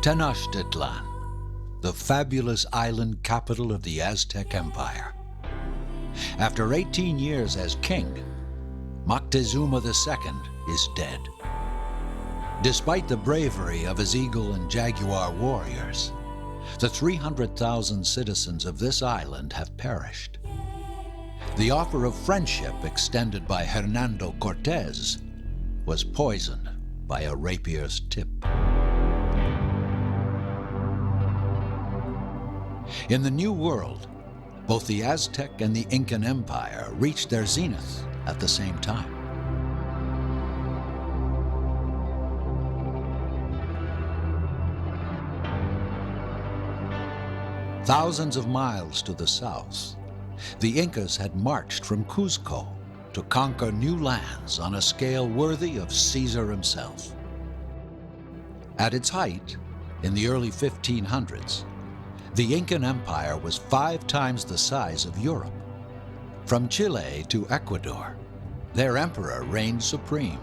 Tenochtitlan, the fabulous island capital of the Aztec Empire. After 18 years as king, Moctezuma II is dead. Despite the bravery of his eagle and jaguar warriors, the 300,000 citizens of this island have perished. The offer of friendship extended by Hernando Cortés was poisoned by a rapier's tip. In the New World, both the Aztec and the Incan Empire reached their zenith at the same time. Thousands of miles to the south, the Incas had marched from Cuzco to conquer new lands on a scale worthy of Caesar himself. At its height, in the early 1500s, the Incan Empire was 5 times the size of Europe. From Chile to Ecuador, their emperor reigned supreme.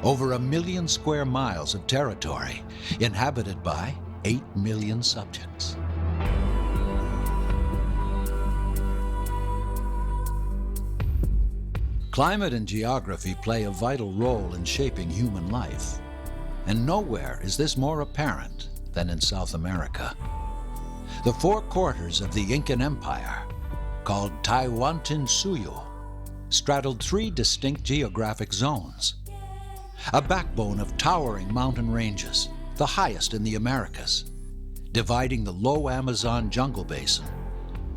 Over 1 million square miles of territory, inhabited by 8 million subjects. Climate and geography play a vital role in shaping human life, and nowhere is this more apparent than in South America. The 4 quarters of the Incan Empire, called Tawantinsuyu, straddled 3 distinct geographic zones, a backbone of towering mountain ranges, the highest in the Americas, dividing the low Amazon jungle basin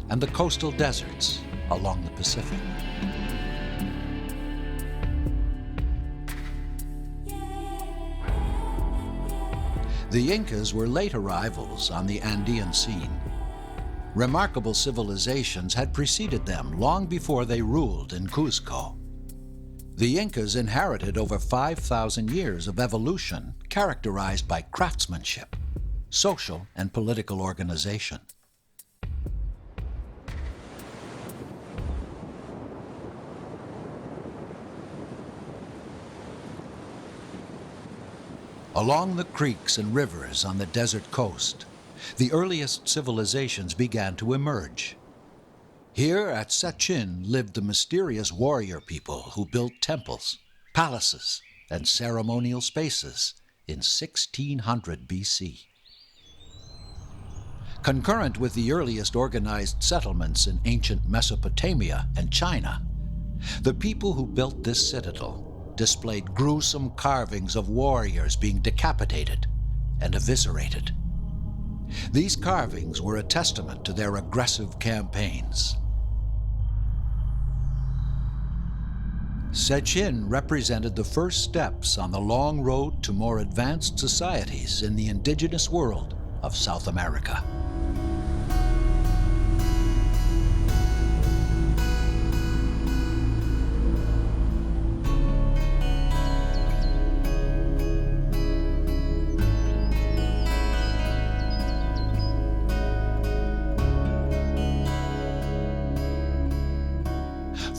and the coastal deserts along the Pacific. The Incas were late arrivals on the Andean scene. Remarkable civilizations had preceded them long before they ruled in Cuzco. The Incas inherited over 5,000 years of evolution characterized by craftsmanship, social and political organization. Along the creeks and rivers on the desert coast, the earliest civilizations began to emerge. Here at Sechin lived the mysterious warrior people who built temples, palaces, and ceremonial spaces in 1600 BC. Concurrent with the earliest organized settlements in ancient Mesopotamia and China, the people who built this citadel displayed gruesome carvings of warriors being decapitated and eviscerated. These carvings were a testament to their aggressive campaigns. Sechin represented the first steps on the long road to more advanced societies in the indigenous world of South America.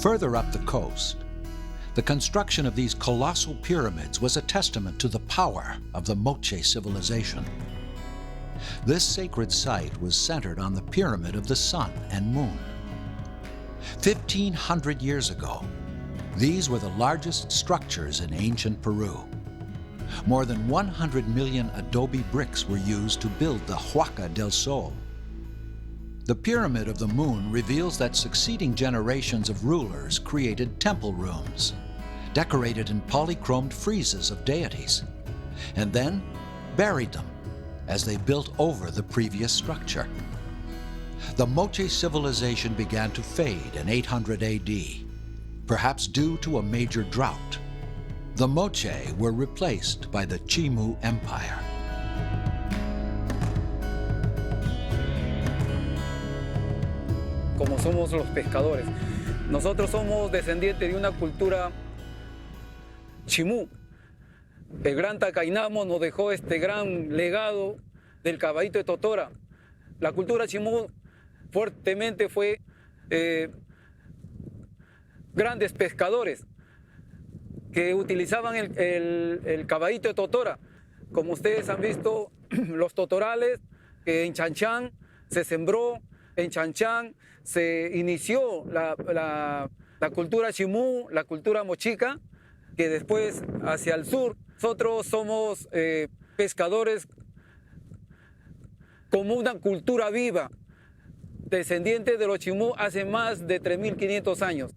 Further up the coast, the construction of these colossal pyramids was a testament to the power of the Moche civilization. This sacred site was centered on the pyramid of the sun and moon. 1,500 years ago, these were the largest structures in ancient Peru. More than 100 million adobe bricks were used to build the Huaca del Sol. The Pyramid of the Moon reveals that succeeding generations of rulers created temple rooms, decorated in polychromed friezes of deities, and then buried them as they built over the previous structure. The Moche civilization began to fade in 800 AD, perhaps due to a major drought. The Moche were replaced by the Chimu Empire. Como somos los pescadores. Nosotros somos descendientes de una cultura chimú. El gran Tacainamo nos dejó este gran legado del caballito de Totora. La cultura chimú fuertemente fue grandes pescadores que utilizaban el caballito de Totora como ustedes han visto, los totorales, que en Chanchan se sembró, en Chanchan se inició la cultura chimú, la cultura mochica, que después hacia el sur, nosotros somos pescadores como una cultura viva, descendientes de los chimú hace más de 3.500 años.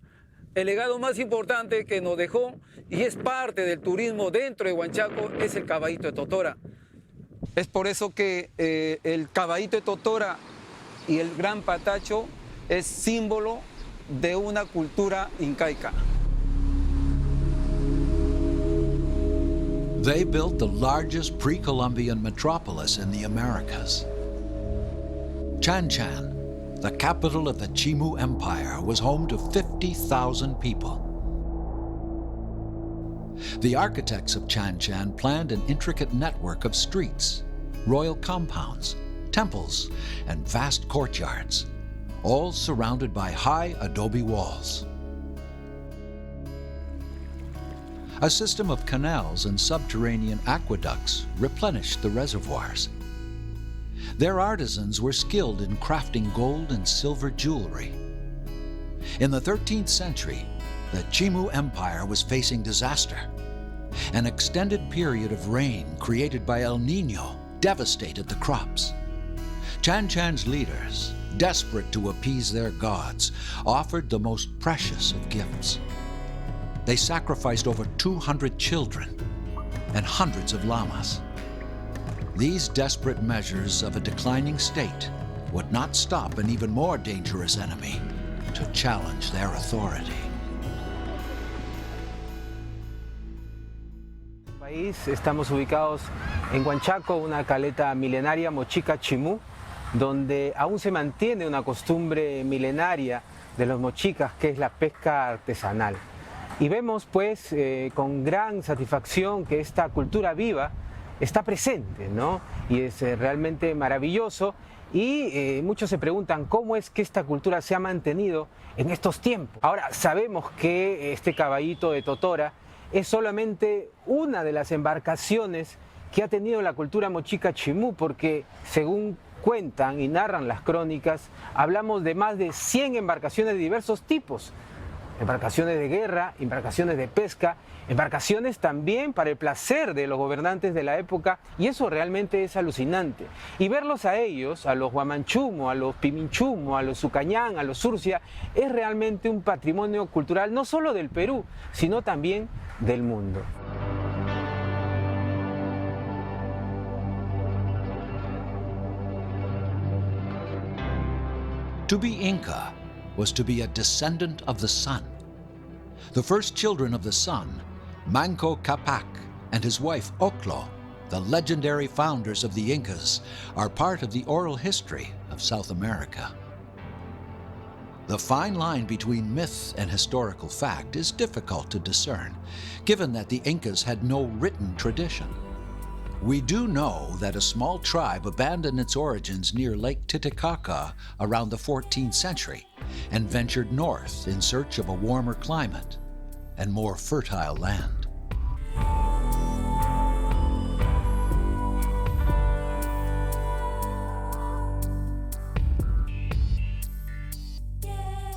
El legado más importante que nos dejó, y es parte del turismo dentro de Huanchaco, es el caballito de Totora. Es por eso que el caballito de Totora y el gran patacho es símbolo de una cultura incaica. They built the largest pre-Columbian metropolis in the Americas. Chanchan, the capital of the Chimu Empire, was home to 50,000 people. The architects of Chanchan planned an intricate network of streets, royal compounds, temples, and vast courtyards, all surrounded by high adobe walls. A system of canals and subterranean aqueducts replenished the reservoirs. Their artisans were skilled in crafting gold and silver jewelry. In the 13th century, the Chimu Empire was facing disaster. An extended period of rain created by El Niño devastated the crops. Chanchan's leaders, desperate to appease their gods, offered the most precious of gifts. They sacrificed over 200 children and hundreds of llamas. These desperate measures of a declining state would not stop an even more dangerous enemy to challenge their authority. Estamos ubicados en Huanchaco, una caleta milenaria mochica chimú, donde aún se mantiene una costumbre milenaria de los mochicas, que es la pesca artesanal. Y vemos pues con gran satisfacción que esta cultura viva está presente, ¿no? Y es realmente maravilloso. Y muchos se preguntan cómo es que esta cultura se ha mantenido en estos tiempos. Ahora, sabemos que este caballito de Totora es solamente una de las embarcaciones que ha tenido la cultura mochica chimú, porque según cuentan y narran las crónicas, hablamos de más de 100 embarcaciones de diversos tipos. Embarcaciones de guerra, embarcaciones de pesca, embarcaciones también para el placer de los gobernantes de la época, y eso realmente es alucinante. Y verlos a ellos, a los guamanchumo, a los piminchumo, a los sucañán, a los surcia, es realmente un patrimonio cultural no solo del Perú, sino también del mundo. To be Inca was to be a descendant of the sun. The first children of the sun, Manco Capac and his wife Oclo, the legendary founders of the Incas, are part of the oral history of South America. The fine line between myth and historical fact is difficult to discern, given that the Incas had no written tradition. We do know that a small tribe abandoned its origins near Lake Titicaca around the 14th century and ventured north in search of a warmer climate and more fertile land.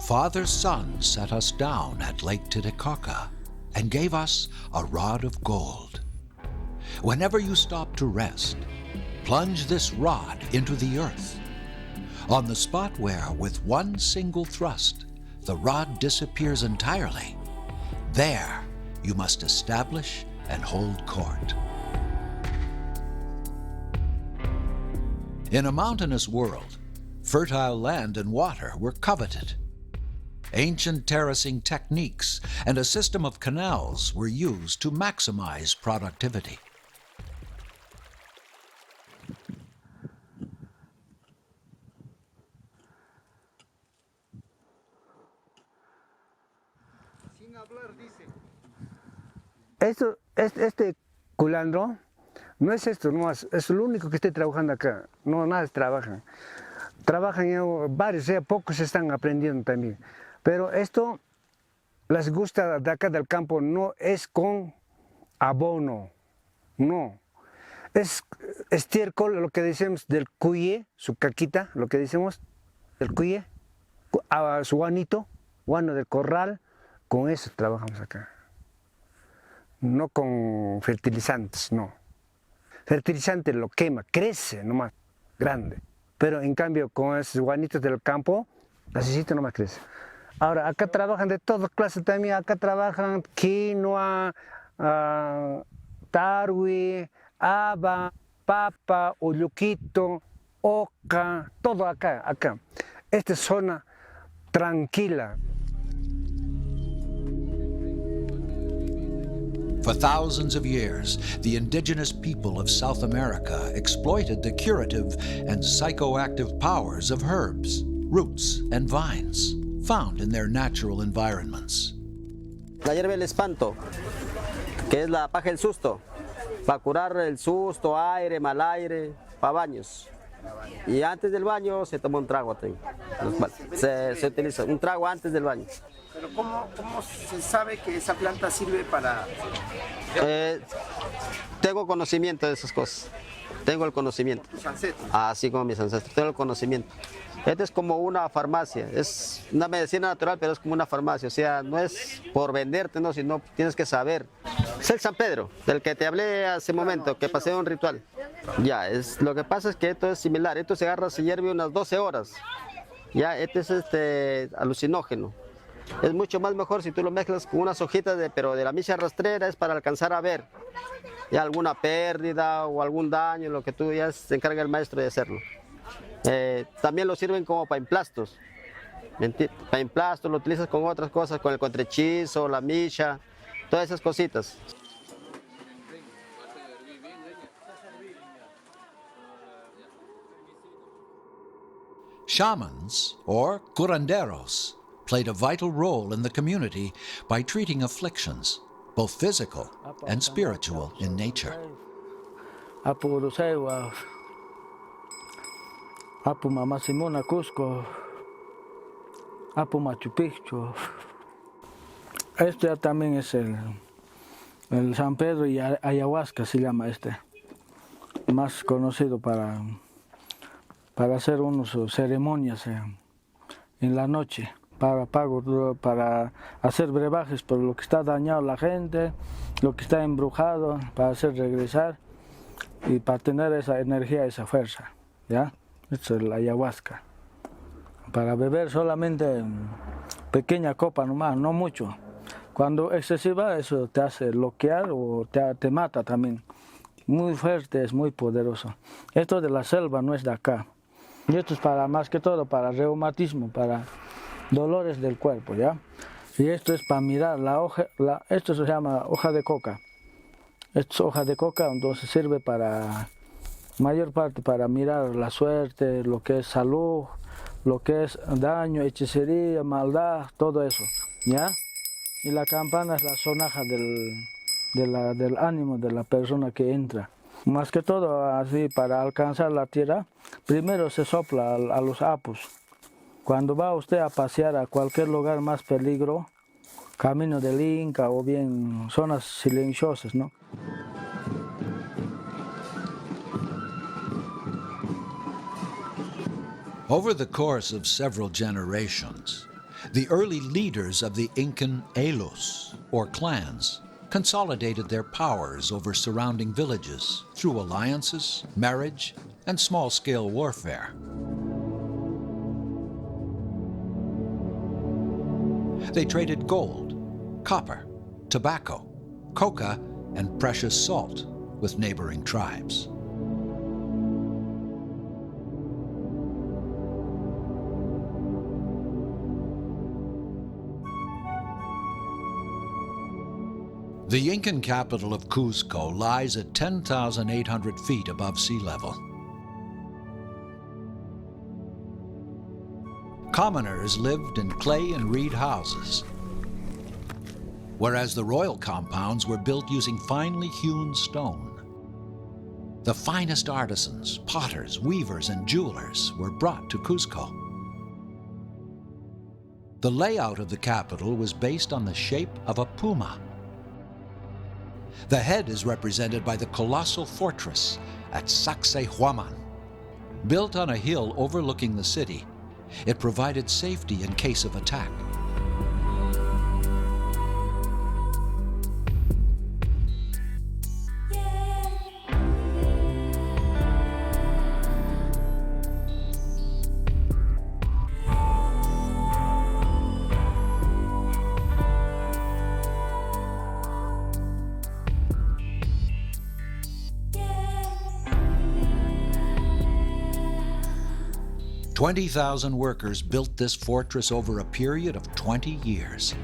Father Sun set us down at Lake Titicaca and gave us a rod of gold. Whenever you stop to rest, plunge this rod into the earth. On the spot where, with one single thrust, the rod disappears entirely, there you must establish and hold court. In a mountainous world, fertile land and water were coveted. Ancient terracing techniques and a system of canals were used to maximize productivity. Este culandro no es esto, no es lo único que estoy trabajando acá, no nada trabajan. Trabajan ya varios, ya pocos están aprendiendo también. Pero esto les gusta de acá del campo, no es con abono, no. Es estiércol, lo que decimos del cuye, su caquita, lo que decimos del cuye, su guanito, guano del corral, con eso trabajamos acá. No con fertilizantes, no. Fertilizante lo quema, crece nomás, grande. Pero en cambio con esos guanitos del campo, así nomás crece. Ahora, acá trabajan de todas clases también, acá trabajan quinoa, tarwi, haba, papa, olluquito, oca, todo acá. Esta es zona tranquila. For thousands of years, the indigenous people of South America exploited the curative and psychoactive powers of herbs, roots, and vines found in their natural environments. La hierba del espanto, que es la paja del susto, para curar el susto, aire, mal aire, para baños. Y antes del baño se toma un trago. Se utiliza un trago antes del baño. Pero ¿cómo se sabe que esa planta sirve para...? Tengo conocimiento de esas cosas. Tengo el conocimiento. ¿Tus ancestros? Así como mis ancestros. Tengo el conocimiento. Esto es como una farmacia. Es una medicina natural, pero es como una farmacia. O sea, no es por venderte, no, sino tienes que saber. Es el San Pedro, del que te hablé hace un momento, que pasé un ritual. Ya, lo que pasa es que esto es similar. Esto se agarra, se hierve unas 12 horas. Ya, este es alucinógeno. Es mucho más mejor si tú lo mezclas con unas hojitas, pero de la misma rastrera, es para alcanzar a ver ya alguna pérdida o algún daño, lo que tú ya se encarga el maestro de hacerlo. También lo sirven como para emplastos. Para emplastos lo utilizas con otras cosas, con el contrechizo, la micha, todas esas cositas. Shamans, or curanderos, played a vital role in the community by treating afflictions, both physical and spiritual in nature. Apu Mama Simona Cusco, Apu Machu Picchu. Este ya también es el San Pedro y ayahuasca se llama este, más conocido para hacer unas ceremonias en la noche, para hacer brebajes por lo que está dañado la gente, lo que está embrujado, para hacer regresar y para tener esa energía, esa fuerza, ¿ya? Esto es la ayahuasca. Para beber solamente pequeña copa nomás, no mucho. Cuando excesiva, eso te hace bloquear o te mata también. Muy fuerte, es muy poderoso. Esto de la selva no es de acá. Y esto es más que todo para reumatismo, para dolores del cuerpo, ¿ya? Y esto es para mirar la hoja, esto se llama hoja de coca. Esto es hoja de coca, entonces sirve para, mayor parte para mirar la suerte, lo que es salud, lo que es daño, hechicería, maldad, todo eso, ¿ya? Y la campana es la sonaja del ánimo de la persona que entra. Más que todo, así, para alcanzar la tierra, primero se sopla a los apus. Cuando va usted a pasear a cualquier lugar más peligro, camino del Inca o bien zonas silenciosas, ¿no? Over the course of several generations, the early leaders of the Incan Elos, or clans, consolidated their powers over surrounding villages through alliances, marriage, and small-scale warfare. They traded gold, copper, tobacco, coca, and precious salt with neighboring tribes. The Incan capital of Cuzco lies at 10,800 feet above sea level. Commoners lived in clay and reed houses, whereas the royal compounds were built using finely hewn stone. The finest artisans, potters, weavers, and jewelers were brought to Cuzco. The layout of the capital was based on the shape of a puma. The head is represented by the colossal fortress at Sacsayhuaman. Built on a hill overlooking the city, it provided safety in case of attack. "20,000 workers built this fortress over a period of 20 years.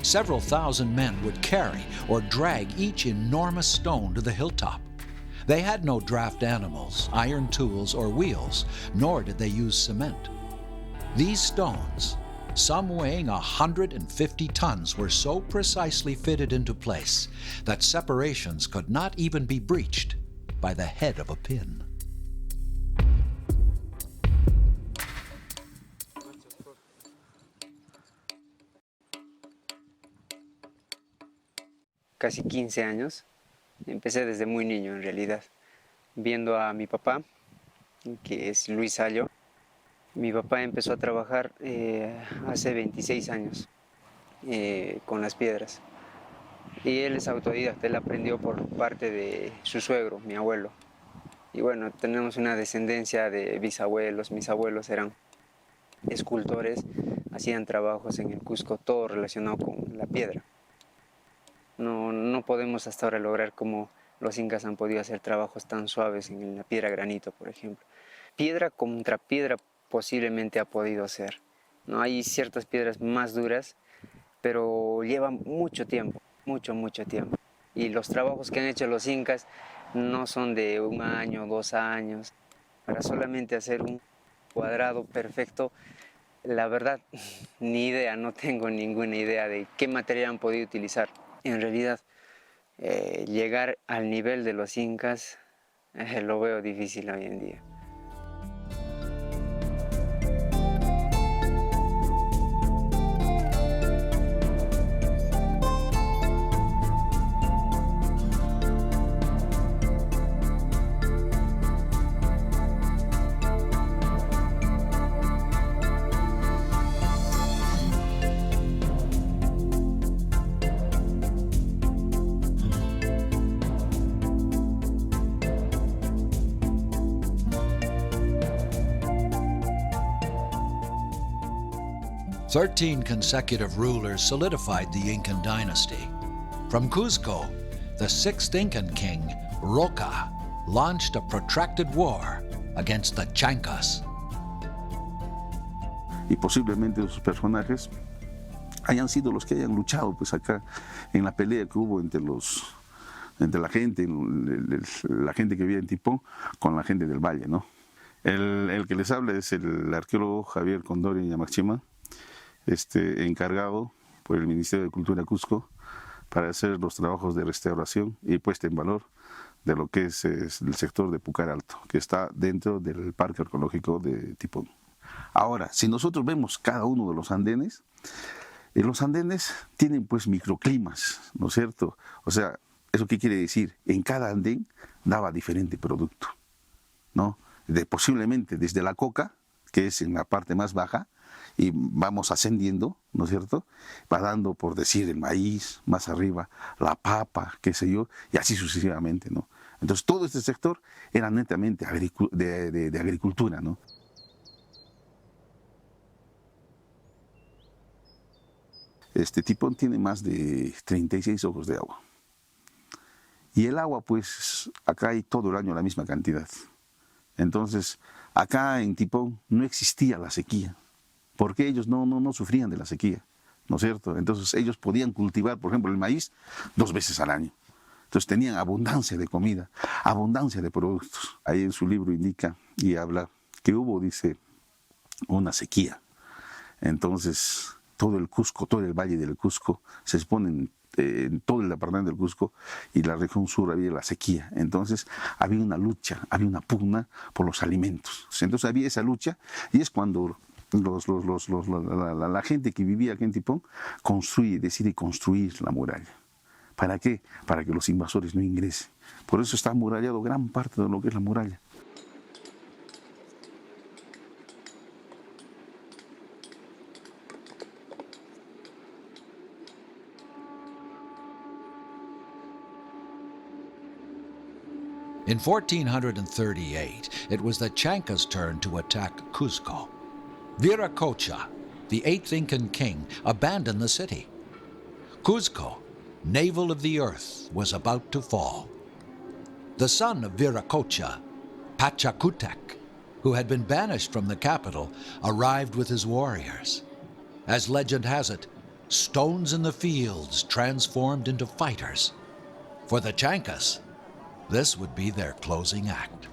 Several thousand men would carry or drag each enormous stone to the hilltop. They had no draft animals, iron tools, or wheels, nor did they use cement. These stones, some weighing 150 tons, were so precisely fitted into place that separations could not even be breached by the head of a pin." Casi 15 años. Empecé desde muy niño en realidad, viendo a mi papá, que es Luis Sallo. Mi papá empezó a trabajar hace 26 años con las piedras. Y él es autodidacta, él aprendió por parte de su suegro, mi abuelo. Y bueno, tenemos una descendencia de bisabuelos, mis abuelos eran escultores, hacían trabajos en el Cusco, todo relacionado con la piedra. No podemos hasta ahora lograr como los incas han podido hacer trabajos tan suaves en la piedra granito, por ejemplo. Piedra contra piedra posiblemente ha podido ser, ¿no? Hay ciertas piedras más duras, pero llevan mucho tiempo, mucho tiempo. Y los trabajos que han hecho los incas no son de 1 año, 2 años. Para solamente hacer un cuadrado perfecto, la verdad, ni idea, no tengo ninguna idea de qué material han podido utilizar. En realidad, llegar al nivel de los incas lo veo difícil hoy en día. "13 consecutive rulers solidified the Incan dynasty. From Cuzco, the 6th Incan king, Roca, launched a protracted war against the Chancas." Y posiblemente esos personajes hayan sido los que hayan luchado pues acá en la pelea que hubo entre la gente que vivía en Tipón con la gente del valle, ¿no? El que les habla es el arqueólogo Javier Condori Yamaxima, encargado por el Ministerio de Cultura Cusco para hacer los trabajos de restauración y puesta en valor de lo que es el sector de Pucar Alto, que está dentro del Parque Arqueológico de Tipón. Ahora, si nosotros vemos cada uno de los andenes tienen pues microclimas, ¿no es cierto? O sea, ¿eso qué quiere decir? En cada andén daba diferente producto, ¿no? Posiblemente desde la coca, que es en la parte más baja, y vamos ascendiendo, ¿no es cierto? Va dando, por decir, el maíz, más arriba, la papa, qué sé yo, y así sucesivamente, ¿no? Entonces todo este sector era netamente de agricultura, ¿no? Tipón tiene más de 36 ojos de agua. Y el agua, pues, acá hay todo el año la misma cantidad. Entonces, acá en Tipón no existía la sequía, porque ellos no sufrían de la sequía, ¿no es cierto? Entonces ellos podían cultivar, por ejemplo, el maíz 2 veces al año. Entonces tenían abundancia de comida, abundancia de productos. Ahí en su libro indica y habla que hubo, dice, una sequía. Entonces todo el Cusco, todo el valle del Cusco, se expone en todo el departamento del Cusco y la región sur había la sequía. Entonces había una lucha, había una pugna por los alimentos. Entonces había esa lucha y es cuando la gente que vivía aquí en Tipón decide construir la muralla ¿Para qué? Para que los invasores no ingresen. Por eso está amurallado gran parte de lo que es la muralla. In 1438, it was the Chancas' turn to attack Cuzco. Viracocha, the 8th Incan king, abandoned the city. Cuzco, navel of the earth, was about to fall. The son of Viracocha, Pachacutec, who had been banished from the capital, arrived with his warriors. As legend has it, stones in the fields transformed into fighters. For the Chancas, this would be their closing act.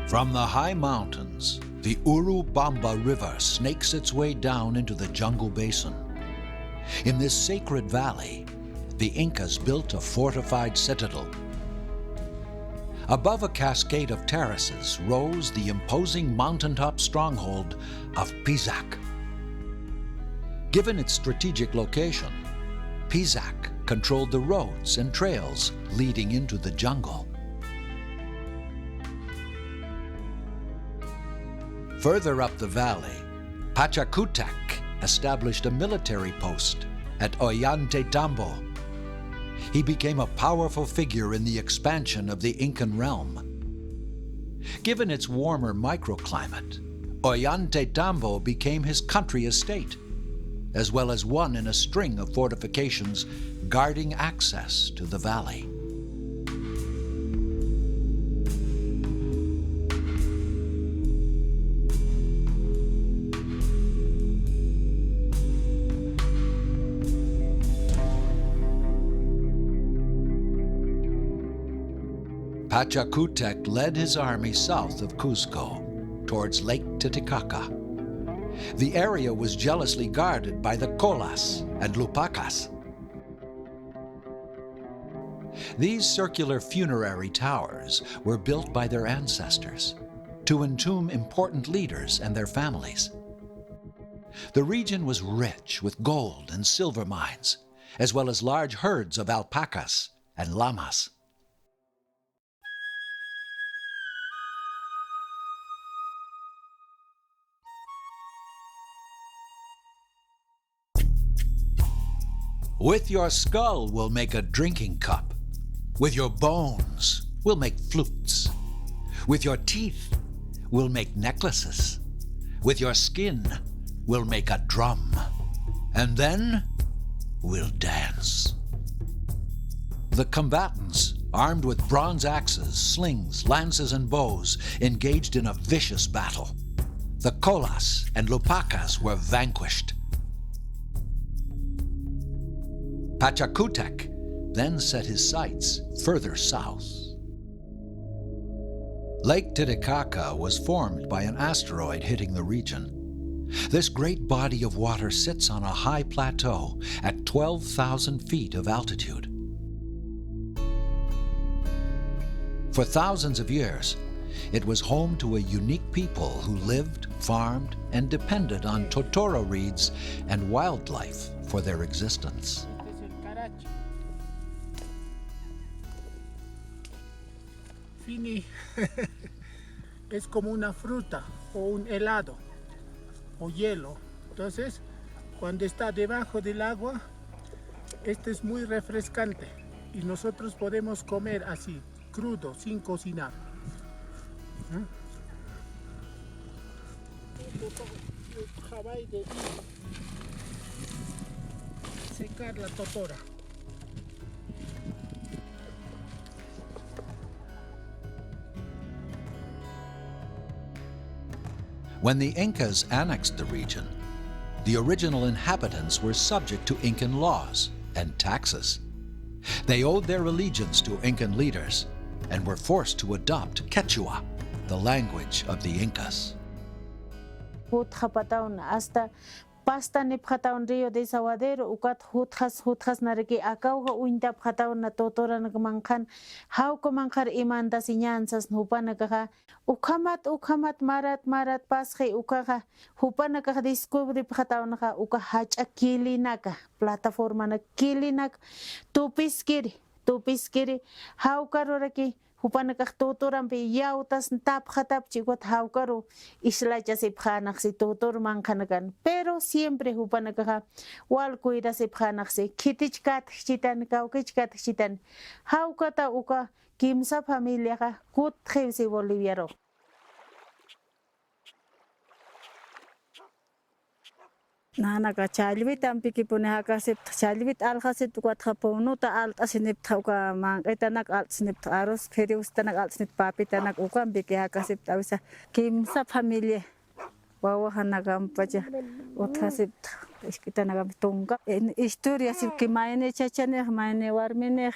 From the high mountains, the Urubamba River snakes its way down into the jungle basin. In this sacred valley, the Incas built a fortified citadel. Above a cascade of terraces rose the imposing mountaintop stronghold of Pisac. Given its strategic location, Pisac controlled the roads and trails leading into the jungle. Further up the valley, Pachacutec established a military post at Ollantaytambo. He became a powerful figure in the expansion of the Incan realm. Given its warmer microclimate, Ollantaytambo became his country estate, as well as one in a string of fortifications guarding access to the valley. Pachacutec led his army south of Cuzco, towards Lake Titicaca. The area was jealously guarded by the Colas and Lupacas. These circular funerary towers were built by their ancestors to entomb important leaders and their families. The region was rich with gold and silver mines, as well as large herds of alpacas and llamas. With your skull, we'll make a drinking cup. With your bones, we'll make flutes. With your teeth, we'll make necklaces. With your skin, we'll make a drum. And then, we'll dance. The combatants, armed with bronze axes, slings, lances, and bows, engaged in a vicious battle. The Colas and Lupacas were vanquished. Pachacutec then set his sights further south. Lake Titicaca was formed by an asteroid hitting the region. This great body of water sits on a high plateau at 12,000 feet of altitude. For thousands of years, it was home to a unique people who lived, farmed, and depended on totoro reeds and wildlife for their existence. Fini es como una fruta o un helado o hielo. Entonces, cuando está debajo del agua, este es muy refrescante y nosotros podemos comer así, crudo, sin cocinar. Secar la totora. When the Incas annexed the region, the original inhabitants were subject to Incan laws and taxes. They owed their allegiance to Incan leaders and were forced to adopt Quechua, the language of the Incas. Hasta pasta nipjataon río desaguadero ukat hutjas nariki akauja uinta pjataon na totora nakamankan hauko mankar imanta siñanzas hupana kaja ukamat marat pasje ukaja hupana kaja descubri pjataon ka uka hacha kilinaka plataforma na kilinak tupiskiri haukaroraki hupana kah totoran pe yautas tapjatap chikwat haukaro islacha sipjanak si totor mankanakan pero siempre hupana kah walkuira sipjanak si kitichkat chitan kaukichkat chitan haukata uka kimsa familia ka kutje si boliviaro. Nana ka chalvit ampiki pune hakasit chalvit alhasit kuatha ponuta alt asinip thauka mangetanak alt sinip aros feriustanak alt sinip papitanak uka ampiki hakasit awisa kimsa familia wawahanagam paja uthasit iskitanagam tunga historia sip ki maine chachane maine warmine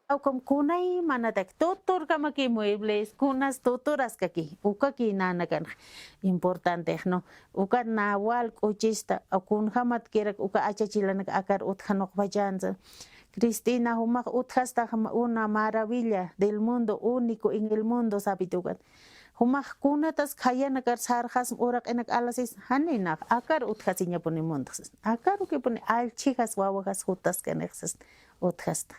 Aukom kunay manatak totor kamaki muebles kunas totoras kaki uka ki nanakan importante no uka nawal uchista akun hamat kerak uka achachilanak akar uthanok vajanza Cristina humak uthasta una maravilla del mundo único en el mundo sabitukan humak kunatas khayanakar sarjas urak enak alasis haninak akar uthasinya puni mundas akar uke puni alchijas wawajas hutas kenexas uthasta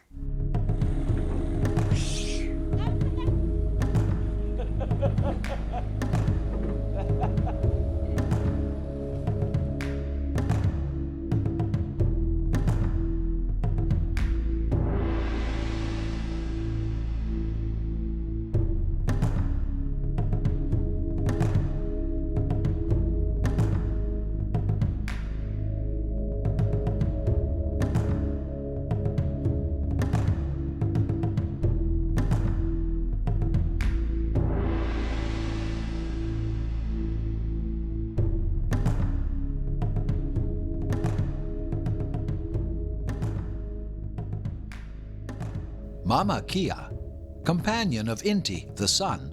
Mama Kia, companion of Inti, the sun,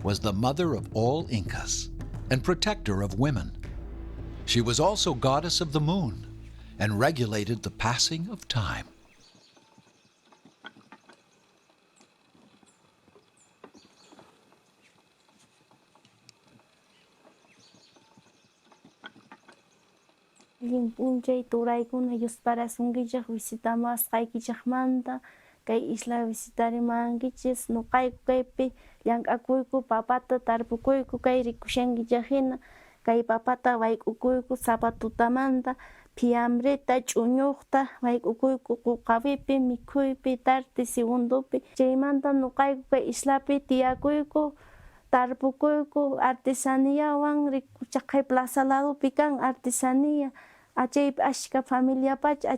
was the mother of all Incas and protector of women. She was also goddess of the moon and regulated the passing of time. Kay isla visitari mangichis no kay kaypi llank'akuyku papata tarpukuyku kay rikushankillajina kay papata wayk'ukuyku sapatutamanta fiambreta ch'uñuqta wayk'ukuyku quqapipi mikhuypi tarti segundopi chaymanta nuqayku kay islapi tiyakuyku tarpukuyku artesaniawan rikuchaqay plaza ladopi kan artesanía achaypi ashka familiapacha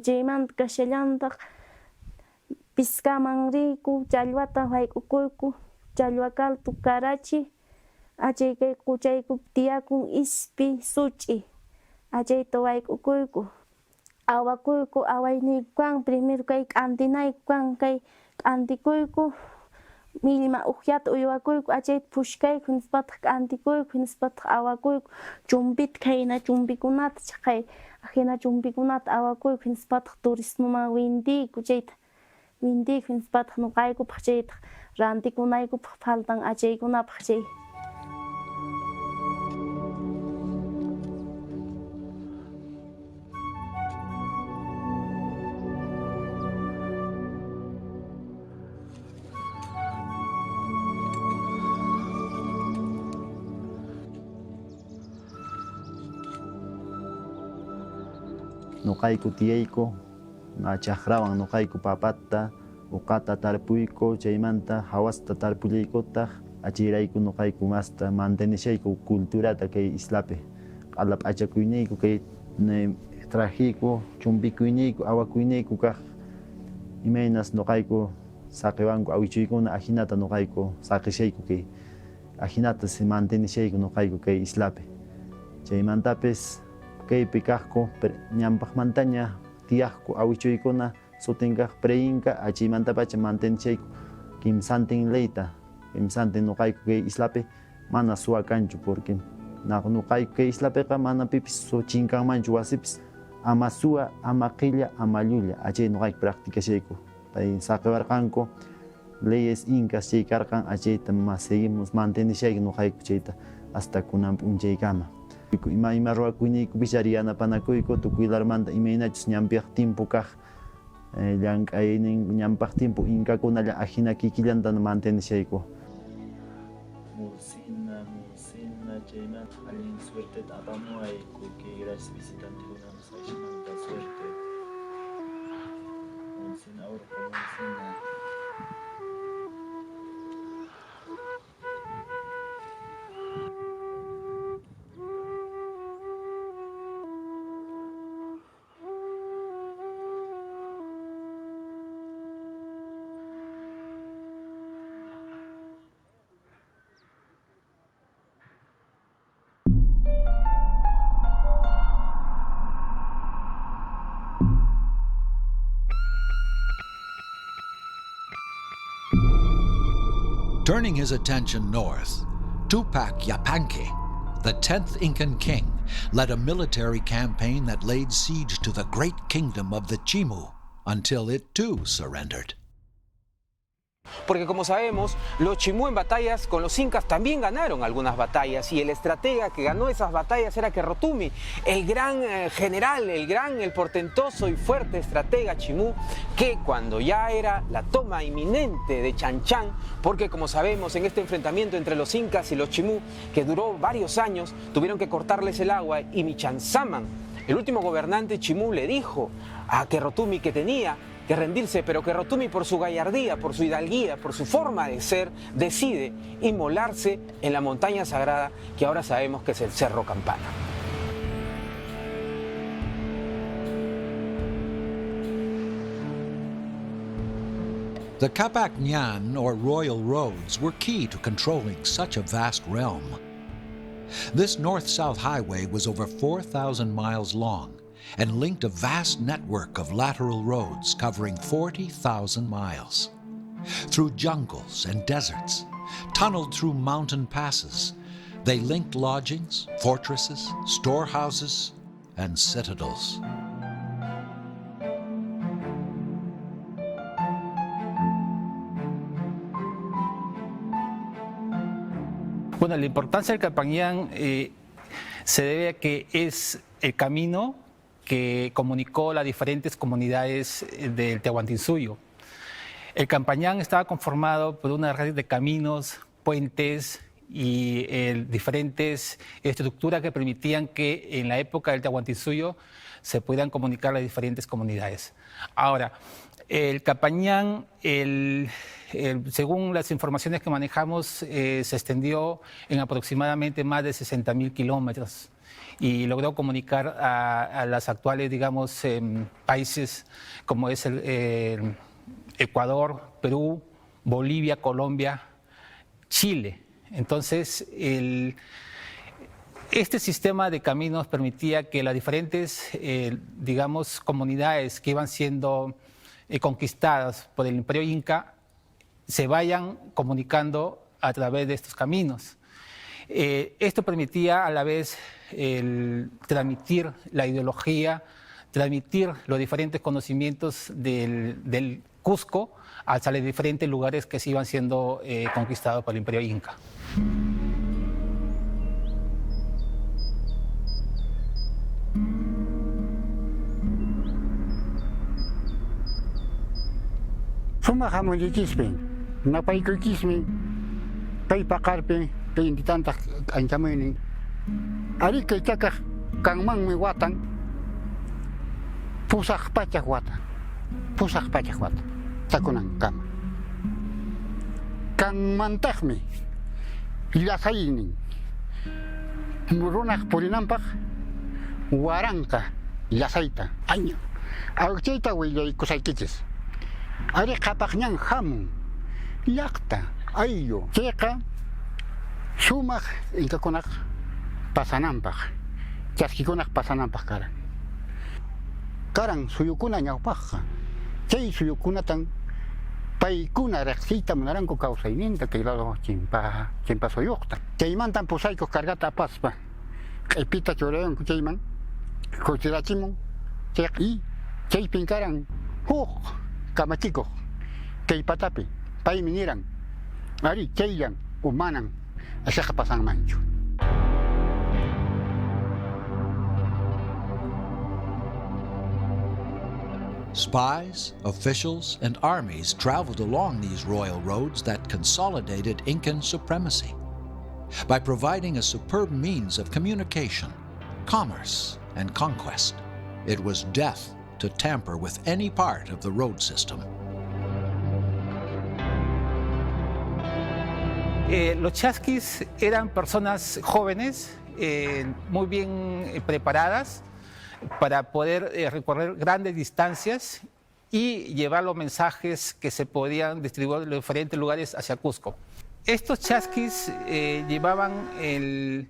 chaymanta kashallantaq Piscaman riku, challwata wayk'ukuyku, challwakaltu karachi, achayka kuchayku tiyakun ispi suchi, achayta wayk'ukuyku, awakuyku, awayniykuwan, primero kay k'antinaykuwan, kay k'antikuyku, millma uqllata uywakuyku, achayta pushkayku nispataq k'antikuyku, nispataq awakuyku, chumpita khayna chumpikunata chaqay, hina chumpikunata awakuyku, nispataq turismoman windiyku, chayta Windiyku nispataq nuqaykupaq chaytaq rantikunaykupaq faltan achaykunapaq chay. Nuqayku tiyayku chaqrawan nuqayku papata uqata tarpuyku chaymanta hawasta tarpullaykutaq achirayku nuqayku masta mantenishayku culturata kay islapi q'ala p'achakuyniyku kay trajiyku chumpikuyniyku awakuyniyku kaq imaynas nuqayku saqiwanku awichuykuna ajinata nuqayku saqishayku kay ajinata se mantenishayku nuqayku kay islapi chaymantapis kaypi kaqku ñampaqmantaña tiyaqku awichuykuna sutinqa pre-inca achaymantapacha mantenishayku kimsantin leyta kimsantin nuqayku kay islapi mana suwa kanchu porque Nuqayku islapiqa mana pipis suchinkanmanchu wasipis ama suwa, ama qilla, ama llulla achay nuqayku practicashayku. Pay saqiwarqanku leyes incas chay karqan achayta seguimos mantenishayku nuqayku chayta hasta kunan p'unchaykama. Ima ruwakuyniykupish ari yanapanakuyku tukuylarmanta imaynachus ñanpiaq timpu kaq llank'aynin ñanpaq timpu incakunalla ajina kikillantana mantenishayku. Musina chayman allin suerte apamuayku que gracias visitantekunapis ayshinanta suerte. Musina urqu musina. Turning his attention north, Tupac Yupanqui, the 10th Incan king, led a military campaign that laid siege to the great kingdom of the Chimu until it too surrendered. Porque como sabemos, los Chimú en batallas con los incas también ganaron algunas batallas y el estratega que ganó esas batallas era Querrotumi, el gran general, el portentoso y fuerte estratega Chimú, que cuando ya era la toma inminente de Chanchan, porque como sabemos en este enfrentamiento entre los incas y los Chimú, que duró varios años, tuvieron que cortarles el agua y Michanzaman, el último gobernante Chimú, le dijo a Querrotumi que tenía que rendirse, pero Querrotumi por su gallardía, por su hidalguía, por su forma de ser, decide inmolarse en la montaña sagrada que ahora sabemos que es el Cerro Campana. The Capac Ñan, or royal roads, were key to controlling such a vast realm. This north-south highway was over 4,000 miles long and linked a vast network of lateral roads covering 40,000 miles. Through jungles and deserts, tunneled through mountain passes, they linked lodgings, fortresses, storehouses, and citadels. Bueno, la importancia del Capañán se debe a que es el camino que comunicó las diferentes comunidades del Tawantinsuyu. El Campañán estaba conformado por una red de caminos, puentes y diferentes estructuras que permitían que en la época del Tawantinsuyu se puedan comunicar las diferentes comunidades. Ahora, el Campañán, según las informaciones que manejamos, se extendió en aproximadamente más de 60.000 kilómetros y logró comunicar a las actuales, digamos, países como es el Ecuador, Perú, Bolivia, Colombia, Chile. Entonces, este sistema de caminos permitía que las diferentes, digamos, comunidades que iban siendo conquistadas por el Imperio Inca se vayan comunicando a través de estos caminos. Esto permitía a la vez transmitir la ideología, transmitir los diferentes conocimientos del Cusco hacia los diferentes lugares que se iban siendo conquistados por el Imperio Inca. Suma hamulikispi, napaykukismi, pay pakarpi, pay intitantak anchamayni. Ari kaytaka kanmanmi watan, pusaq pachak wata, takunan kama. Kanmantakmi, lasaynin, runak purinanpak, waranka, lasayta, año. Awchayta willaykusaykichis. Ari Capañán hamun, llaqta, ayllu, chayqa sumaq inkakunaq pasananpaq, chaskikunaq pasananpaq karan. Karan suyukuna ñawpaqqa, chay suyukunatan paykuna riqsiyta munaranku kawsayninta kay lado chimpa suyuqta. Chaymantan pusayku kargata apaspa, epita chorayan kuchayman kuchirachimon y chay pinkaran kamachiko kay patapi pay miniran ari chaylan umanan asaka pasan mancho. Spies, officials, and armies traveled along these royal roads that consolidated Incan supremacy by providing a superb means of communication, commerce, and conquest. It was death to tamper with any part of the road system. Los chasquis eran personas jóvenes, muy bien preparadas, para poder recorrer grandes distancias y llevar los mensajes que se podían distribuir en los diferentes lugares hacia Cusco. Estos chasquis llevaban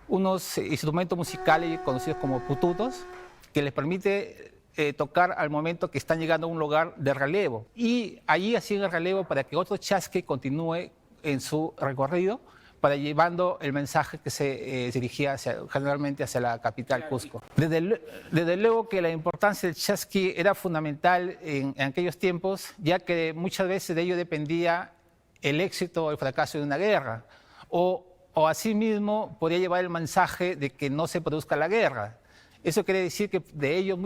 unos instrumentos musicales conocidos como pututos, que les permite tocar al momento que están llegando a un lugar de relevo. Y allí hacían el relevo para que otro chasqui continúe en su recorrido, para llevando el mensaje que se dirigía generalmente hacia la capital, Cusco. Desde luego que la importancia del chasqui era fundamental en aquellos tiempos, ya que muchas veces de ello dependía el éxito o el fracaso de una guerra, o asimismo podía llevar el mensaje de que no se produzca la guerra. Eso quiere decir que de ello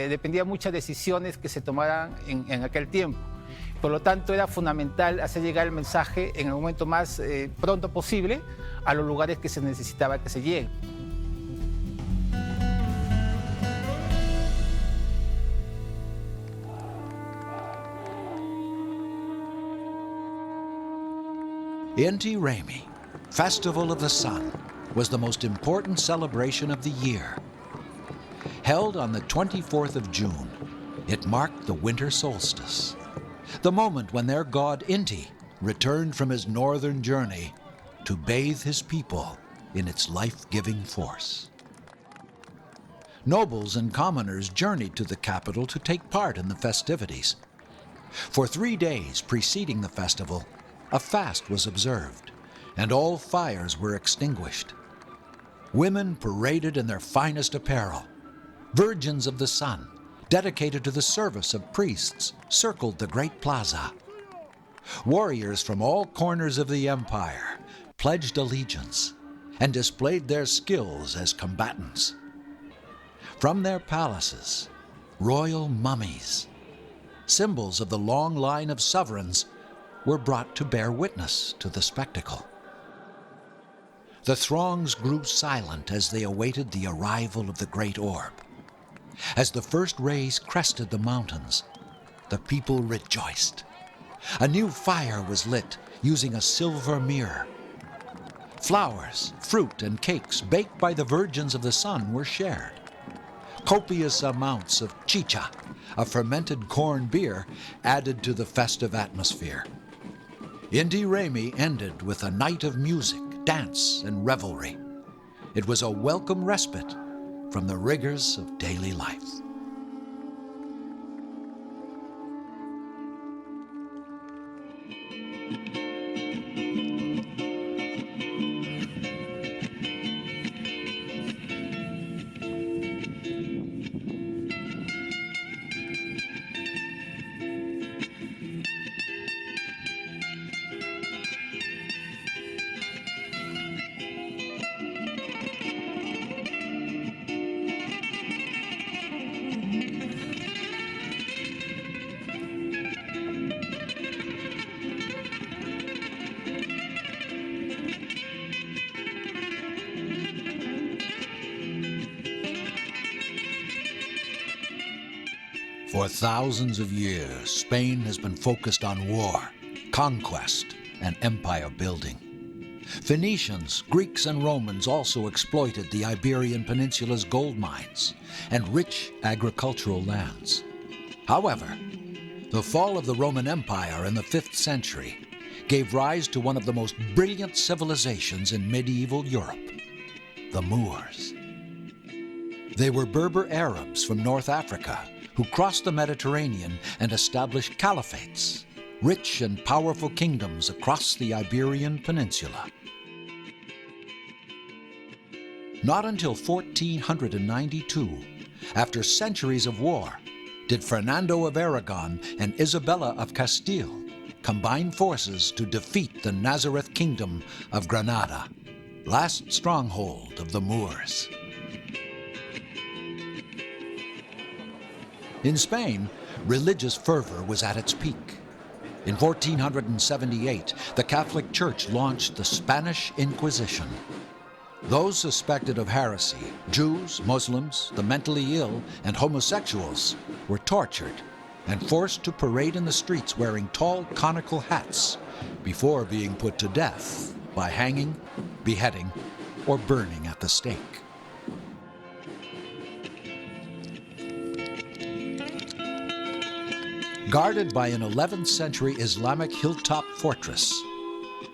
dependían muchas decisiones que se tomaran en aquel tiempo. Por lo tanto, era fundamental hacer llegar el mensaje en el momento más pronto posible a los lugares que se necesitaba que se llegue. Inti Raymi, Festival of the Sun, was the most important celebration of the year. Held on the 24th of June, it marked the winter solstice, the moment when their god Inti returned from his northern journey to bathe his people in its life-giving force. Nobles and commoners journeyed to the capital to take part in the festivities. For 3 days preceding the festival, a fast was observed, and all fires were extinguished. Women paraded in their finest apparel. Virgins of the sun, dedicated to the service of priests, circled the great plaza. Warriors from all corners of the empire pledged allegiance and displayed their skills as combatants. From their palaces, royal mummies, symbols of the long line of sovereigns, were brought to bear witness to the spectacle. The throngs grew silent as they awaited the arrival of the great orb. As the first rays crested the mountains, the people rejoiced. A new fire was lit using a silver mirror. Flowers, fruit, and cakes baked by the virgins of the sun were shared. Copious amounts of chicha, a fermented corn beer, added to the festive atmosphere. Inti Raymi ended with a night of music, dance, and revelry. It was a welcome respite from the rigors of daily life. For thousands of years, Spain has been focused on war, conquest, and empire building. Phoenicians, Greeks, and Romans also exploited the Iberian Peninsula's gold mines and rich agricultural lands. However, the fall of the Roman Empire in the 5th century gave rise to one of the most brilliant civilizations in medieval Europe, the Moors. They were Berber Arabs from North Africa who crossed the Mediterranean and established caliphates, rich and powerful kingdoms across the Iberian Peninsula. Not until 1492, after centuries of war, did Fernando of Aragon and Isabella of Castile combine forces to defeat the Nazareth Kingdom of Granada, last stronghold of the Moors. In Spain, religious fervor was at its peak. In 1478, the Catholic Church launched the Spanish Inquisition. Those suspected of heresy, Jews, Muslims, the mentally ill, and homosexuals, were tortured and forced to parade in the streets wearing tall conical hats before being put to death by hanging, beheading, or burning at the stake. Guarded by an 11th century Islamic hilltop fortress,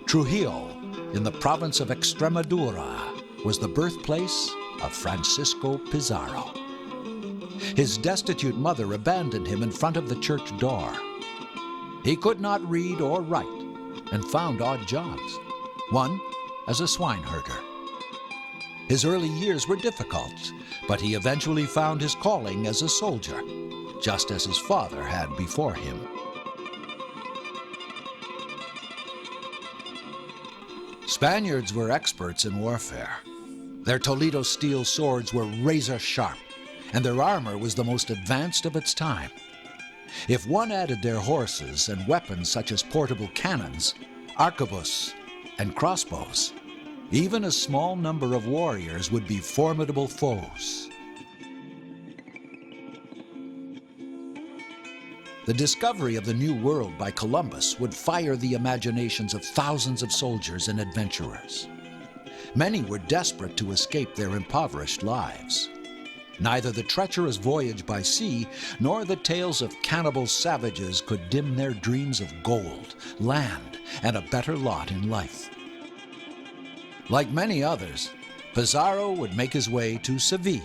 Trujillo, in the province of Extremadura, was the birthplace of Francisco Pizarro. His destitute mother abandoned him in front of the church door. He could not read or write and found odd jobs, one as a swineherder. His early years were difficult, but he eventually found his calling as a soldier, just as his father had before him. Spaniards were experts in warfare. Their Toledo steel swords were razor sharp, and their armor was the most advanced of its time. If one added their horses and weapons such as portable cannons, arquebus, and crossbows, even a small number of warriors would be formidable foes. The discovery of the New World by Columbus would fire the imaginations of thousands of soldiers and adventurers. Many were desperate to escape their impoverished lives. Neither the treacherous voyage by sea nor the tales of cannibal savages could dim their dreams of gold, land, and a better lot in life. Like many others, Pizarro would make his way to Seville,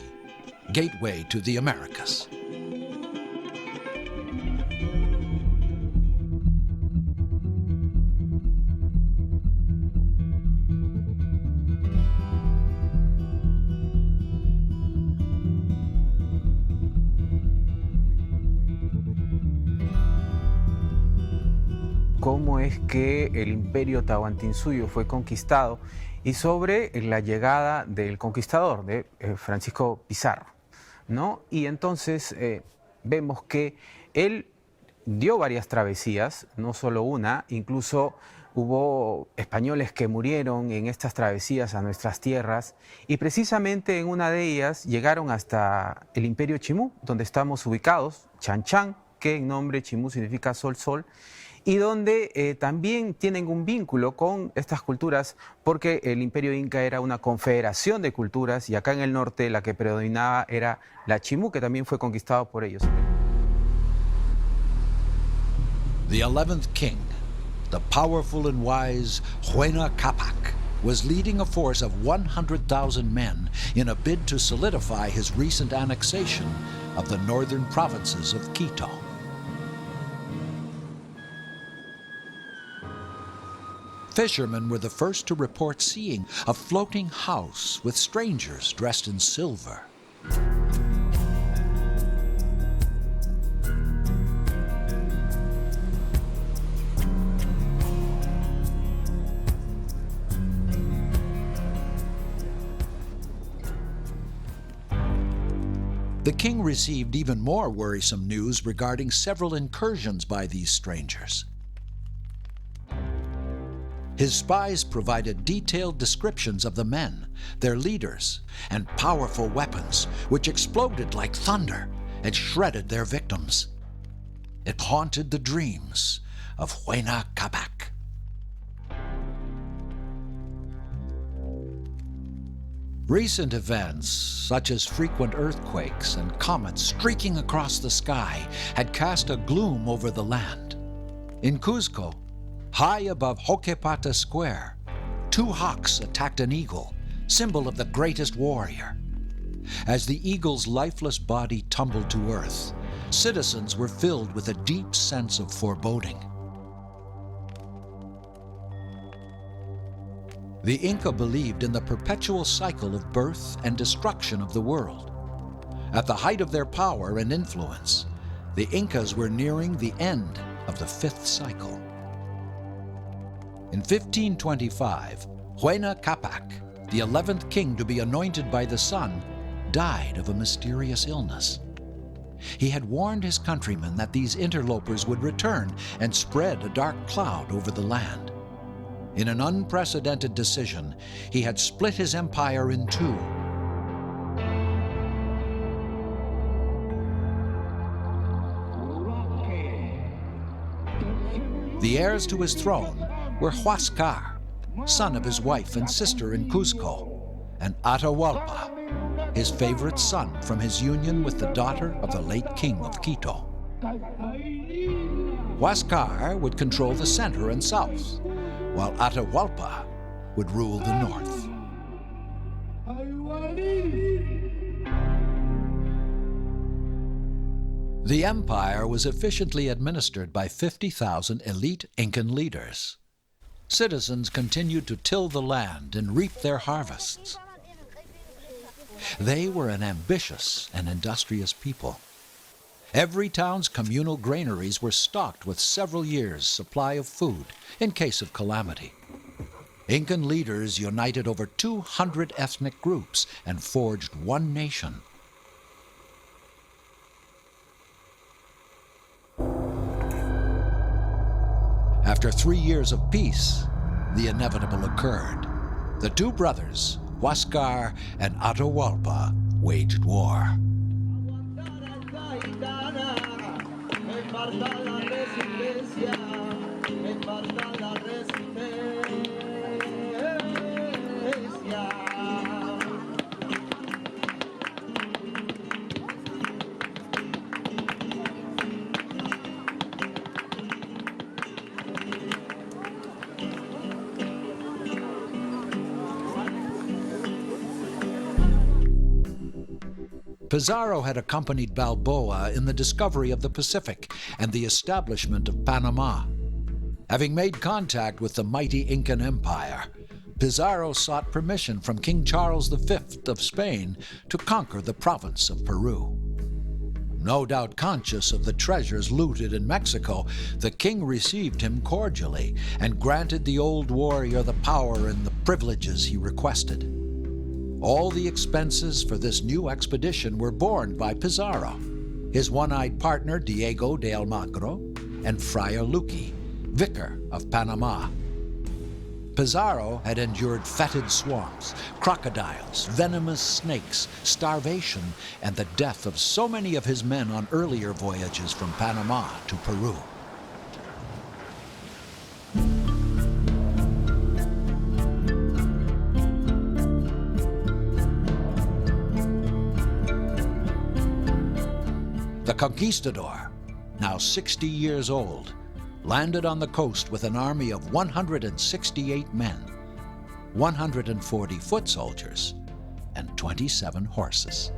gateway to the Americas. Cómo es que el imperio Tawantinsuyu fue conquistado y sobre la llegada del conquistador, de Francisco Pizarro, ¿no? Y entonces vemos que él dio varias travesías, no solo una, incluso hubo españoles que murieron en estas travesías a nuestras tierras y precisamente en una de ellas llegaron hasta el imperio Chimú, donde estamos ubicados, Chan Chan, que en nombre Chimú significa sol, sol, y donde también tienen un vínculo con estas culturas porque el imperio Inca era una confederación de culturas y acá en el norte la que predominaba era la Chimú, que también fue conquistado por ellos. The 11th king, the powerful and wise Huayna Capac, was leading a force of 100,000 men in a bid to solidify his recent annexation of the northern provinces of Quito. Fishermen were the first to report seeing a floating house with strangers dressed in silver. The king received even more worrisome news regarding several incursions by these strangers. His spies provided detailed descriptions of the men, their leaders, and powerful weapons, which exploded like thunder and shredded their victims. It haunted the dreams of Huayna Capac. Recent events, such as frequent earthquakes and comets streaking across the sky, had cast a gloom over the land. In Cuzco, high above Joquepata Square, 2 hawks attacked an eagle, symbol of the greatest warrior. As the eagle's lifeless body tumbled to earth, citizens were filled with a deep sense of foreboding. The Inca believed in the perpetual cycle of birth and destruction of the world. At the height of their power and influence, the Incas were nearing the end of the fifth cycle. In 1525, Huayna Capac, the 11th king to be anointed by the sun, died of a mysterious illness. He had warned his countrymen that these interlopers would return and spread a dark cloud over the land. In an unprecedented decision, he had split his empire in two. The heirs to his throne were Huáscar, son of his wife and sister in Cuzco, and Atahualpa, his favorite son from his union with the daughter of the late king of Quito. Huáscar would control the center and south, while Atahualpa would rule the north. The empire was efficiently administered by 50,000 elite Incan leaders. Citizens continued to till the land and reap their harvests. They were an ambitious and industrious people. Every town's communal granaries were stocked with several years' supply of food in case of calamity. Incan leaders united over 200 ethnic groups and forged one nation. After 3 years of peace, the inevitable occurred. The two brothers, Huáscar and Atahualpa, waged war. Pizarro had accompanied Balboa in the discovery of the Pacific and the establishment of Panama. Having made contact with the mighty Incan Empire, Pizarro sought permission from King Charles V of Spain to conquer the province of Peru. No doubt conscious of the treasures looted in Mexico, the king received him cordially and granted the old warrior the power and the privileges he requested. All the expenses for this new expedition were borne by Pizarro, his one-eyed partner Diego de Almagro, and Friar Luque, vicar of Panama. Pizarro had endured fetid swamps, crocodiles, venomous snakes, starvation, and the death of so many of his men on earlier voyages from Panama to Peru. The conquistador, now 60 years old, landed on the coast with an army of 168 men, 140 foot soldiers, and 27 horses.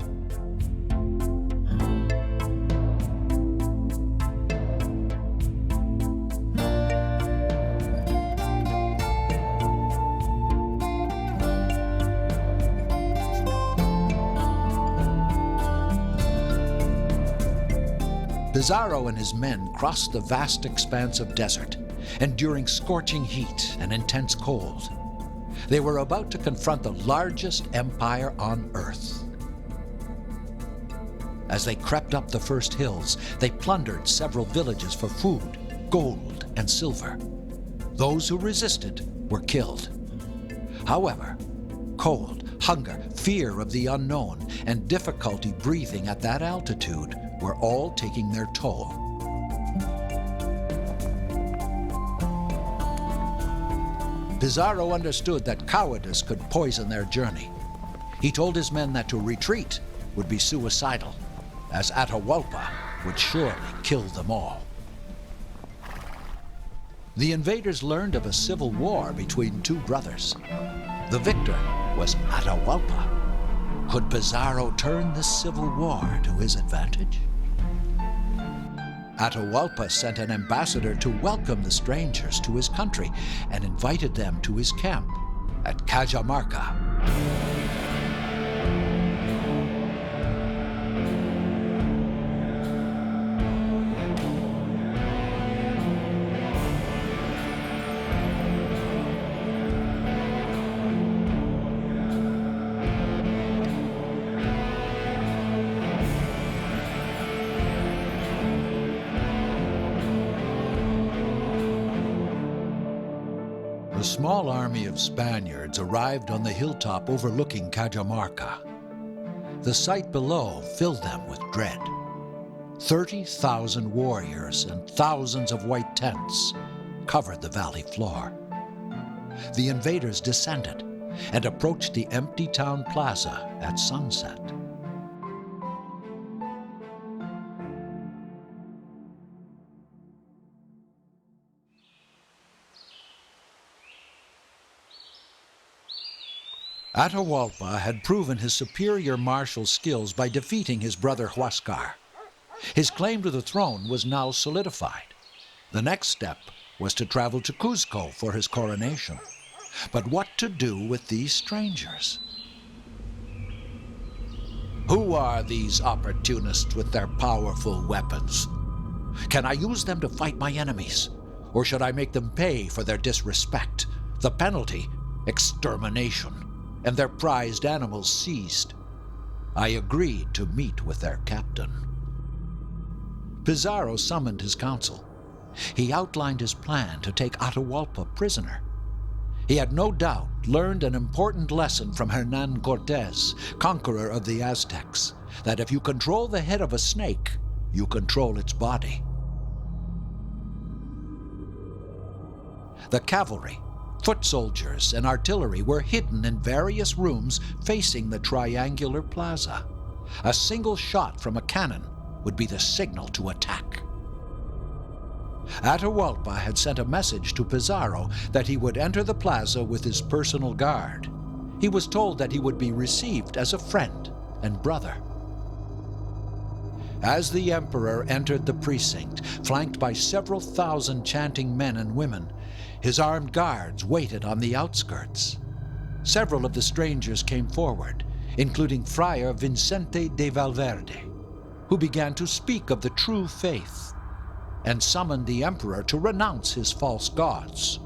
Pizarro and his men crossed the vast expanse of desert, enduring scorching heat and intense cold. They were about to confront the largest empire on earth. As they crept up the first hills, they plundered several villages for food, gold, and silver. Those who resisted were killed. However, cold, hunger, fear of the unknown, and difficulty breathing at that altitude were all taking their toll. Pizarro understood that cowardice could poison their journey. He told his men that to retreat would be suicidal, as Atahualpa would surely kill them all. The invaders learned of a civil war between two brothers. The victor was Atahualpa. Could Pizarro turn this civil war to his advantage? Atahualpa sent an ambassador to welcome the strangers to his country and invited them to his camp at Cajamarca. A small army of Spaniards arrived on the hilltop overlooking Cajamarca. The sight below filled them with dread. 30,000 warriors and thousands of white tents covered the valley floor. The invaders descended and approached the empty town plaza at sunset. Atahualpa had proven his superior martial skills by defeating his brother Huascar. His claim to the throne was now solidified. The next step was to travel to Cuzco for his coronation. But what to do with these strangers? Who are these opportunists with their powerful weapons? Can I use them to fight my enemies? Or should I make them pay for their disrespect? The penalty, extermination, and their prized animals seized. I agreed to meet with their captain. Pizarro summoned his council. He outlined his plan to take Atahualpa prisoner. He had no doubt learned an important lesson from Hernan Cortés, conqueror of the Aztecs, that if you control the head of a snake, you control its body. The cavalry, foot soldiers, and artillery were hidden in various rooms facing the triangular plaza. A single shot from a cannon would be the signal to attack. Atahualpa had sent a message to Pizarro that he would enter the plaza with his personal guard. He was told that he would be received as a friend and brother. As the emperor entered the precinct, flanked by several thousand chanting men and women, his armed guards waited on the outskirts. Several of the strangers came forward, including Friar Vicente de Valverde, who began to speak of the true faith and summoned the emperor to renounce his false gods.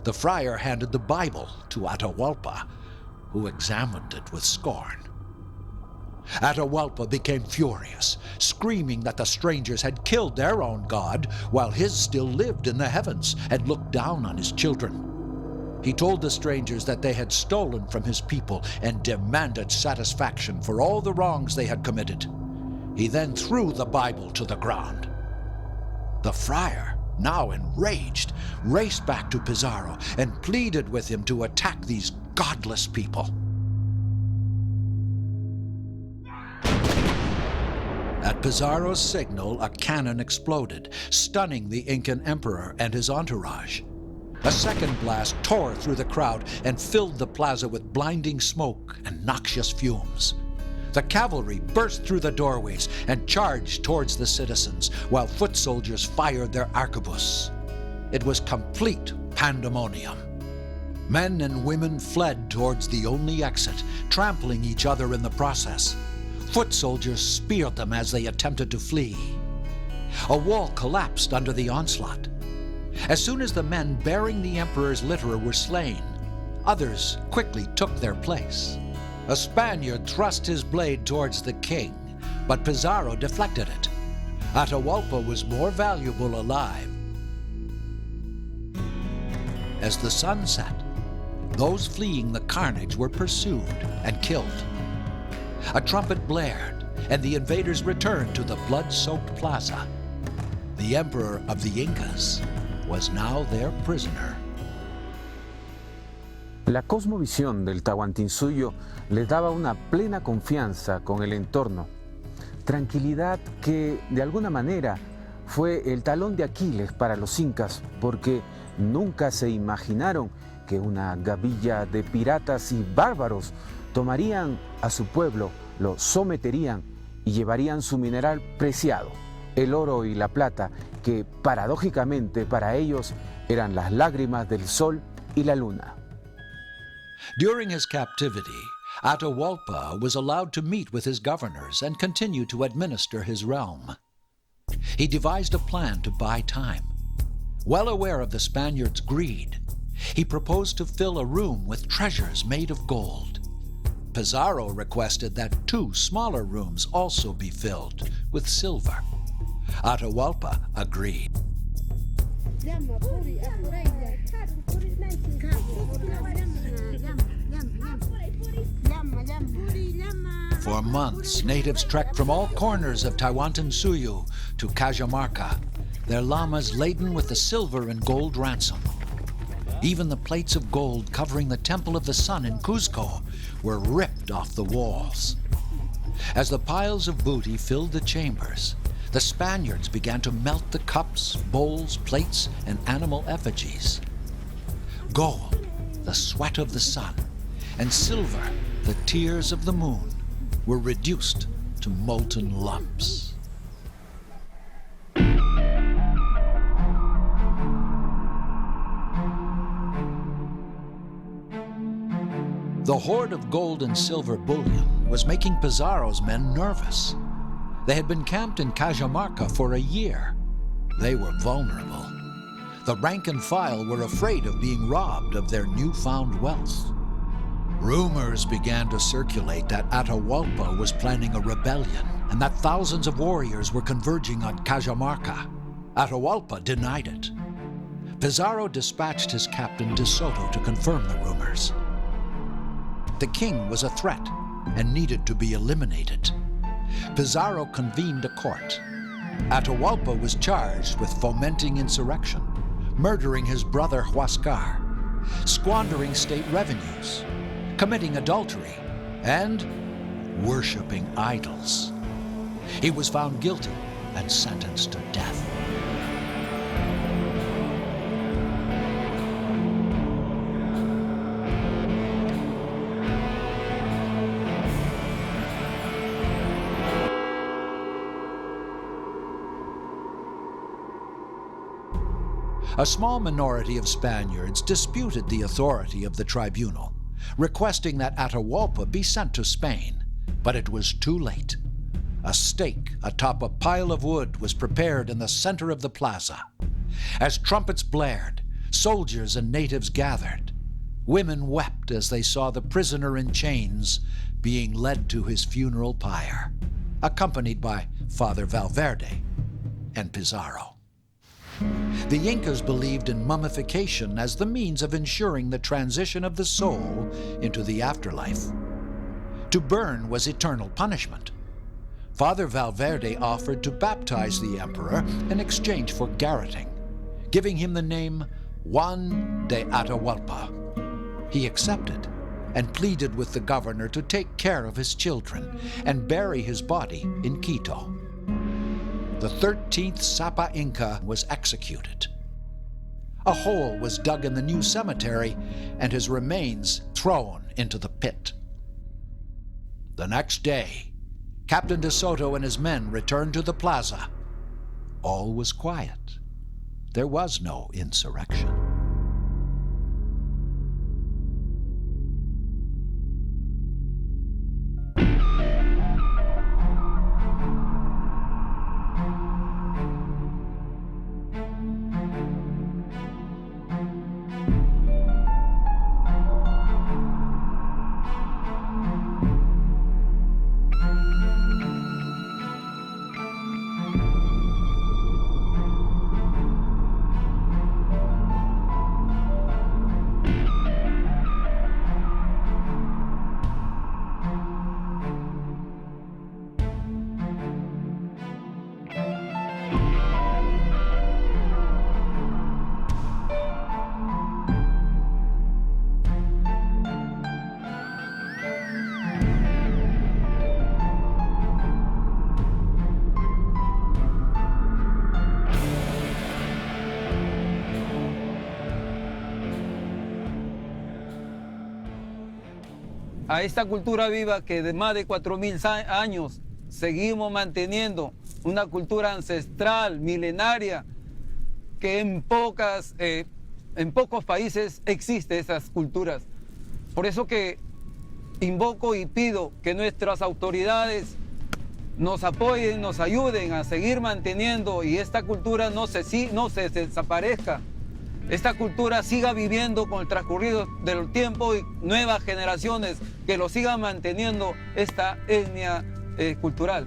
The friar handed the Bible to Atahualpa, who examined it with scorn. Atahualpa became furious, screaming that the strangers had killed their own god while his still lived in the heavens and looked down on his children. He told the strangers that they had stolen from his people and demanded satisfaction for all the wrongs they had committed. He then threw the Bible to the ground. The friar, now enraged, raced back to Pizarro and pleaded with him to attack these godless people. At Pizarro's signal, a cannon exploded, stunning the Incan emperor and his entourage. A second blast tore through the crowd and filled the plaza with blinding smoke and noxious fumes. The cavalry burst through the doorways and charged towards the citizens, while foot soldiers fired their arquebus. It was complete pandemonium. Men and women fled towards the only exit, trampling each other in the process. Foot soldiers speared them as they attempted to flee. A wall collapsed under the onslaught. As soon as the men bearing the emperor's litter were slain, others quickly took their place. A Spaniard thrust his blade towards the king, but Pizarro deflected it. Atahualpa was more valuable alive. As the sun set, those fleeing the carnage were pursued and killed. A trumpet blared, and the invaders returned to the blood-soaked plaza. The emperor of the Incas was now their prisoner. La cosmovisión del Tawantinsuyu les daba una plena confianza con el entorno, tranquilidad que de alguna manera fue el talón de Aquiles para los incas, porque nunca se imaginaron que una gavilla de piratas y bárbaros tomarían a su pueblo, lo someterían y llevarían su mineral preciado, el oro y la plata, que paradójicamente para ellos eran las lágrimas del sol y la luna. During his captivity, Atahualpa was allowed to meet with his governors and continue to administer his realm. He devised a plan to buy time. Well aware of the Spaniards' greed, he proposed to fill a room with treasures made of gold. Pizarro requested that 2 smaller rooms also be filled with silver. Atahualpa agreed. For months, natives trekked from all corners of Tawantinsuyu to Cajamarca, their llamas laden with the silver and gold ransom. Even the plates of gold covering the Temple of the Sun in Cuzco were ripped off the walls. As the piles of booty filled the chambers, the Spaniards began to melt the cups, bowls, plates, and animal effigies. Gold, the sweat of the sun, and silver, the tears of the moon, were reduced to molten lumps. The hoard of gold and silver bullion was making Pizarro's men nervous. They had been camped in Cajamarca for a year. They were vulnerable. The rank and file were afraid of being robbed of their newfound wealth. Rumors began to circulate that Atahualpa was planning a rebellion and that thousands of warriors were converging on Cajamarca. Atahualpa denied it. Pizarro dispatched his captain De Soto to confirm the rumors. The king was a threat and needed to be eliminated. Pizarro convened a court. Atahualpa was charged with fomenting insurrection, murdering his brother Huascar, squandering state revenues, committing adultery, and worshiping idols. He was found guilty and sentenced to death. A small minority of Spaniards disputed the authority of the tribunal, requesting that Atahualpa be sent to Spain, but it was too late. A stake atop a pile of wood was prepared in the center of the plaza. As trumpets blared, soldiers and natives gathered. Women wept as they saw the prisoner in chains being led to his funeral pyre, accompanied by Father Valverde and Pizarro. The Incas believed in mummification as the means of ensuring the transition of the soul into the afterlife. To burn was eternal punishment. Father Valverde offered to baptize the emperor in exchange for garroting, giving him the name Juan de Atahualpa. He accepted and pleaded with the governor to take care of his children and bury his body in Quito. The 13th Sapa Inca was executed. A hole was dug in the new cemetery and his remains thrown into the pit. The next day, Captain De Soto and his men returned to the plaza. All was quiet. There was no insurrection. A esta cultura viva que de más de 4.000 años seguimos manteniendo una cultura ancestral, milenaria, que en pocos países existen esas culturas. Por eso que invoco y pido que nuestras autoridades nos apoyen, nos ayuden a seguir manteniendo y esta cultura no se desaparezca. Esta cultura siga viviendo con el transcurrido del tiempo y nuevas generaciones que lo sigan manteniendo esta etnia cultural.